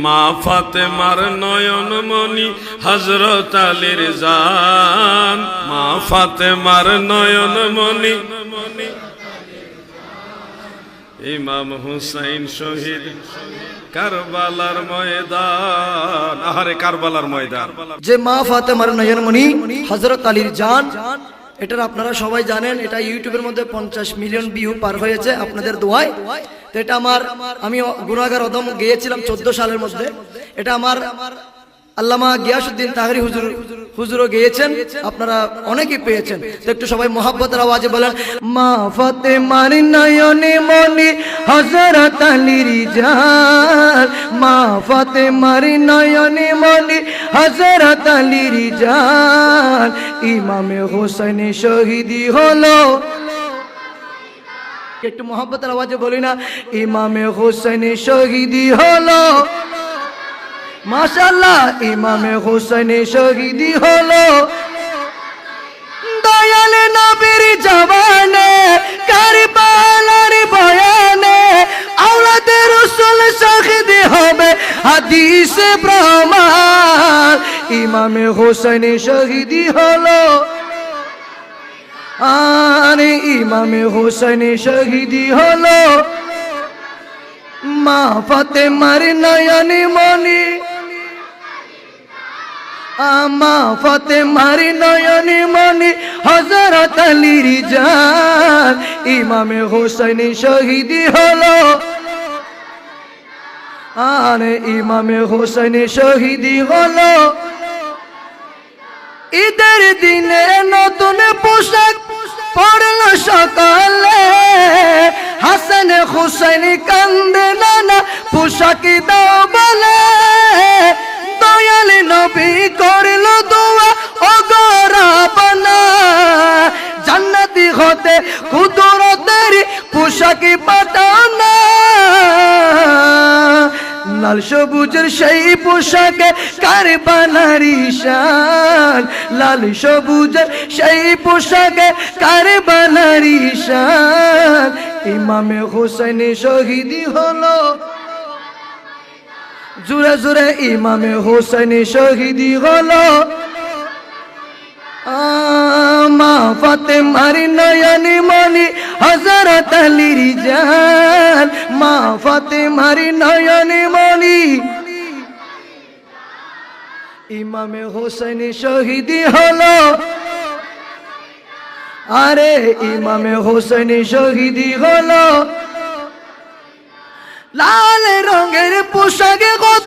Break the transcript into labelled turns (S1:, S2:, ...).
S1: মা ফাতেমার নয়ন মনি হযরত আলীর জান, মা ফাতেমার নয়ন মনি ইমাম হুসাইন শহীদ কারবালার ময়দান। আহারে কারবালার ময়দান।
S2: যে মা ফাতেমার নয়ন মনি হযরত আলীর জান, এটা আপনারা সবাই জানেন। এটা ইউটিউবের মধ্যে 50 মিলিয়ন ভিউ পার হয়েছে আপনাদের দোয়ায়। তো এটা আমি গুনাহগার অদম গিয়েছিলাম 14 সালের মধ্যে। এটা আমার আল্লামা গিয়াসউদ্দিন তাহরি হুজুরও গিয়েছেন, আপনারা অনেকেই পেয়েছেন। তো একটু সবাই মোহাব্বতের আওয়াজে বলেন, মা ফাতেমার নয়নে মনি হযরত আলীর জান, মা ফাতেমার নয়নে মনি হযরত আলীর জান, ইমামে হোসেন শহীদি হলো। একটু মোহাব্বতের আওয়াজে বলি না, ইমামে হোসেন শহীদি হলো। মাশাআল্লাহ, ইমামে হোসেন শহীদি হলো। দয়াল নবীর জবানে কারবালার বয়ানে আওলাদে রাসূল শহীদি হবে হাদিসে প্রমাণ, ইমামে হোসেন শহীদি হলো। আরে ইমামে হোসেন শহীদি হলো। মা ফাতেমার নয়নে মনি, মা ফাতেমার নয়নে মনি হযরত আলীর জান, ইমামে হোসেন শহীদি হলো। আরে ইমামে হোসেন শহীদি হলো। ঈদের দিনে নতুন পোশাক পরল সকালে, হাসান হুসাইন কান্দে নানা পোশাক দাও বলে। দয়াল নবী করল দোয়া ও গরাবানা, জান্নাতি হতে কুদরতের পোশাক পাঠাও না। লাল সবুজের সেই পোশাকে কারবালার ঈশান, লাল সবুজের সেই পোশাকে কারবালার ঈশান, ইমামে হোসেন শহীদি হলো। জোরে জোরে ইমামে হোসেন শহীদি হলো। মা ফাতেমার নয়নে মনি হযরত আলীর জান, মা ফাতেমার নয়নে মনি ইমামে হোসেন শহীদি হলো। আরে ইমামে হোসেন শহীদি হলো। লাল রঙের পোশাকে